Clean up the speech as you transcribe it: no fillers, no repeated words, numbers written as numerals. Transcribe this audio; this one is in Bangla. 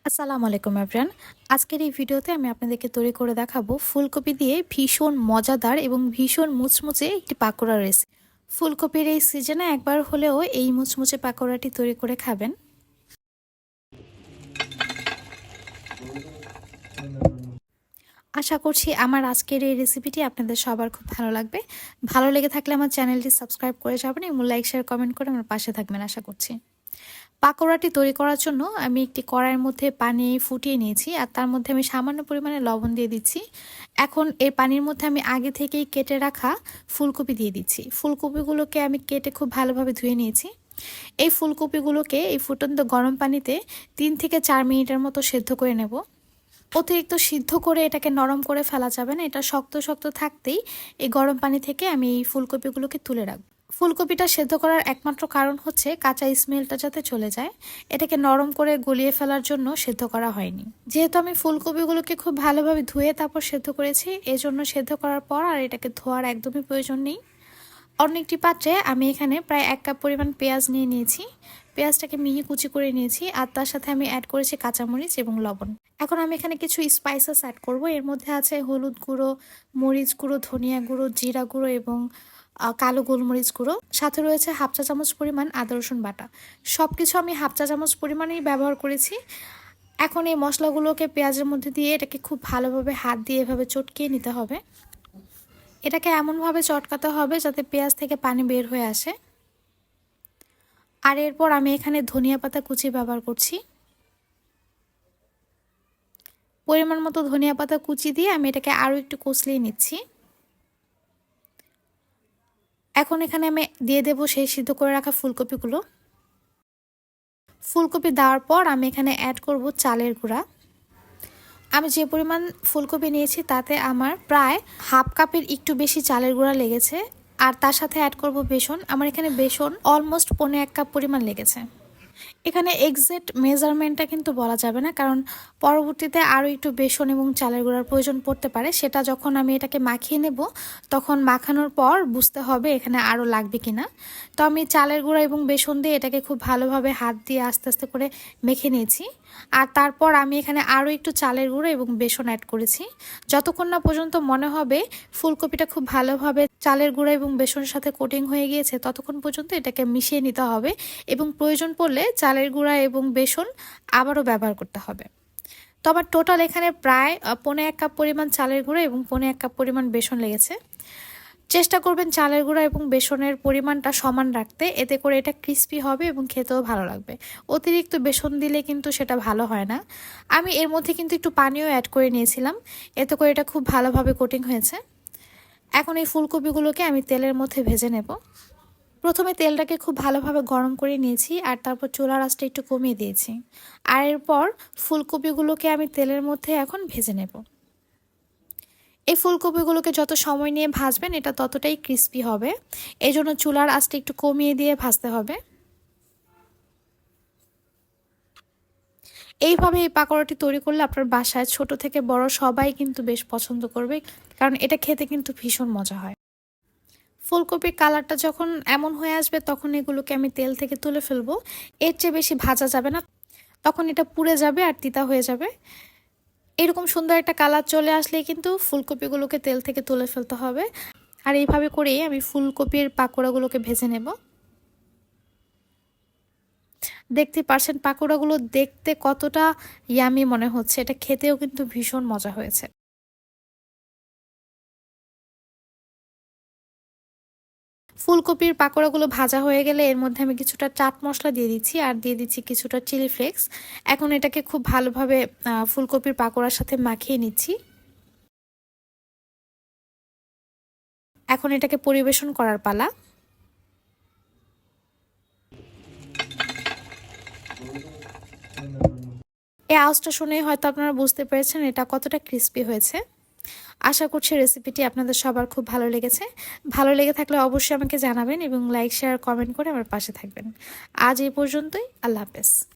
আসসালামু আলাইকুম এভরিওয়ান। আজকের এই ভিডিওতে আমি আপনাদেরকে তৈরি করে দেখাবো ফুলকপি দিয়ে ভীষণ মজাদার এবং ভীষণ মুচমুচে একটি পাকোড়া রেসিপি। ফুলকপির এই সিজনে একবার হলেও এই মুচমুচে পাকোড়াটি তৈরি করে খাবেন। আশা করছি আমার আজকের এই রেসিপিটি আপনাদের সবার খুব ভালো লাগবে। ভালো লেগে থাকলে আমার চ্যানেলটি সাবস্ক্রাইব করে যাবেন এবং লাইক শেয়ার কমেন্ট করে আমার পাশে থাকবেন আশা করছি। পাকোড়াটি তৈরি করার জন্য আমি একটি কড়াইয়ের মধ্যে পানি ফুটিয়ে নিয়েছি আর তার মধ্যে আমি সামান্য পরিমাণে লবণ দিয়ে দিচ্ছি। এখন এই পানির মধ্যে আমি আগে থেকেই কেটে রাখা ফুলকপি দিয়ে দিচ্ছি। ফুলকপিগুলোকে আমি কেটে খুব ভালোভাবে ধুয়ে নিয়েছি। এই ফুলকপিগুলোকে এই ফুটন্ত গরম পানিতে 3 থেকে 4 মিনিটের মতো সেদ্ধ করে নেব। অতিরিক্ত সিদ্ধ করে এটাকে নরম করে ফেলা যাবে না, এটা শক্ত শক্ত থাকতেই এই গরম পানি থেকে আমি এই ফুলকপিগুলোকে তুলে রাখবো। ফুলকপিটা সেদ্ধ করার একমাত্র কারণ হচ্ছে কাঁচা স্মেলটা যাতে চলে যায়, এটাকে নরম করে গলিয়ে ফেলার জন্য সেদ্ধ করা হয়নি। যেহেতু আমি ফুলকপিগুলোকে খুব ভালোভাবে ধুয়ে তারপর সেদ্ধ করেছি, এজন্য সেদ্ধ করার পর আর এটাকে ধোয়ার একদমই প্রয়োজন নেই। অন্য একটি পাত্রে আমি এখানে প্রায় 1 কাপ পরিমাণ পেঁয়াজ নিয়ে নিয়েছি। পেঁয়াজটাকে মিহি কুচি করে নিয়েছি আর তার সাথে আমি অ্যাড করেছি কাঁচামরিচ এবং লবণ। এখন আমি এখানে কিছু স্পাইসেস অ্যাড করব। এর মধ্যে আছে হলুদ গুঁড়ো, মরিচ গুঁড়ো, ধনিয়া গুঁড়ো, জিরা গুঁড়ো এবং কালো গোলমরিচ গুঁড়ো। সাথে রয়েছে 1/2 চা চামচ পরিমাণ আদা রসুন বাটা। সব কিছু আমি 1/2 চা চামচ পরিমাণেই ব্যবহার করেছি। এখন এই মশলাগুলোকে পেঁয়াজের মধ্যে দিয়ে এটাকে খুব ভালোভাবে হাত দিয়ে এভাবে চটকিয়ে নিতে হবে। এটাকে এমনভাবে চটকাতে হবে যাতে পেঁয়াজ থেকে পানি বের হয়ে আসে। আর এরপর আমি এখানে ধনিয়া পাতা কুচি ব্যবহার করছি। পরিমাণ মতো ধনিয়া পাতা কুচি দিয়ে আমি এটাকে আরও একটু কষলিয়ে নিচ্ছি। এখন এখানে আমি দিয়ে দেব সেই সিদ্ধ করে রাখা ফুলকপিগুলো। ফুলকপি দেওয়ার পর আমি এখানে অ্যাড করব চালের গুঁড়া। আমি যে পরিমাণ ফুলকপি নিয়েছি তাতে আমার প্রায় 1/2 কাপের একটু বেশি চালের গুঁড়া লেগেছে। আর তার সাথে অ্যাড করব বেসন। আমার এখানে বেসন অলমোস্ট 1.25 কাপ পরিমাণ লেগেছে। এখানে এক্সাক্ট মেজারমেন্টটা কিন্তু বলা যাবে না, কারণ পরবর্তীতে আরও একটু বেসন এবং চালের গুঁড়ার প্রয়োজন পড়তে পারে। সেটা যখন আমি এটাকে মাখিয়ে নেব তখন মাখানোর পর বুঝতে হবে এখানে আরও লাগবে কিনা। তো আমি চালের গুঁড়া এবং বেসন দিয়ে এটাকে খুব ভালোভাবে হাত দিয়ে আস্তে আস্তে করে মেখে নিয়েছি। আর তারপর আমি এখানে আরও একটু চালের গুঁড়ো এবং বেসন অ্যাড করেছি। যতক্ষণ না পর্যন্ত মনে হবে ফুলকপিটা খুব ভালোভাবে চালের গুঁড়া এবং বেসনের সাথে কোটিং হয়ে গিয়েছে ততক্ষণ পর্যন্ত এটাকে মিশিয়ে নিতে হবে এবং প্রয়োজন পড়লে চালের গুঁড়া এবং বেসন আবারও ব্যবহার করতে হবে। তো আমার টোটাল এখানে প্রায় 1.25 কাপ পরিমাণ চালের গুঁড়া এবং 1.25 কাপ পরিমাণ বেসন লেগেছে। চেষ্টা করবেন চালের গুঁড়া এবং বেসনের পরিমাণটা সমান রাখতে, এতে করে এটা ক্রিস্পি হবে এবং খেতেও ভালো লাগবে। অতিরিক্ত বেসন দিলে কিন্তু সেটা ভালো হয় না। আমি এর মধ্যে কিন্তু একটু পানিও অ্যাড করে নিয়েছিলাম, এতে করে এটা খুব ভালোভাবে কোটিং হয়েছে। এখন এই ফুলকপিগুলোকে আমি তেলের মধ্যে ভেজে নেব। প্রথমে তেলটাকে খুব ভালোভাবে গরম করে নিয়েছি আর তারপর চুলার আঁচটা একটু কমিয়ে দিয়েছি। আর এরপর ফুলকপিগুলোকে আমি তেলের মধ্যে এখন ভেজে নেব। এই ফুলকপিগুলোকে যত সময় নিয়ে ভাজবেন এটা ততটাই ক্রিস্পি হবে, এই জন্য চুলার আঁচটা একটু কমিয়ে দিয়ে ভাজতে হবে। এইভাবে এই পাকোড়াটি তৈরি করলে আপনার বাসায় ছোট থেকে বড় সবাই কিন্তু বেশ পছন্দ করবে, কারণ এটা খেতে কিন্তু ভীষণ মজা হয়। ফুলকপির কালারটা যখন এমন হয়ে আসবে তখন এগুলোকে আমি তেল থেকে তুলে ফেলবো। এর চেয়ে বেশি ভাজা যাবে না, তখন এটা পুড়ে যাবে আর তিতা হয়ে যাবে। এরকম সুন্দর একটা কালার চলে আসলেই কিন্তু ফুলকপিগুলোকে তেল থেকে তুলে ফেলতে হবে। আর এইভাবে করেই আমি ফুলকপির পাকোড়াগুলোকে ভেজে নেব। দেখতে পারছেন পাকোড়াগুলো দেখতে কতটা ইয়ামি মনে হচ্ছে, এটা খেতেও কিন্তু ভীষণ মজা হয়েছে। ফুলকপির পাকোড়াগুলো ভাজা হয়ে গেলে এর মধ্যে আমি কিছুটা চাট মশলা দিয়ে দিচ্ছি আর দিয়ে দিচ্ছি কিছুটা চিলি ফ্লেক্স। এখন এটাকে খুব ভালোভাবে ফুলকপির পাকোড়ার সাথে মাখিয়ে নিচ্ছি। এখন এটাকে পরিবেশন করার পালা। এই আওয়াজটা শুনেই হয়তো আপনারা বুঝতে পেরেছেন এটা কতটা ক্রিস্পি হয়েছে। আশা করছি রেসিপিটি আপনাদের সবার খুব ভালো লেগেছে। ভালো লেগে থাকলে অবশ্যই আমাকে জানাবেন এবং লাইক শেয়ার কমেন্ট করে আমার পাশে থাকবেন। আজ এই পর্যন্তই। আল্লাহ হাফেজ।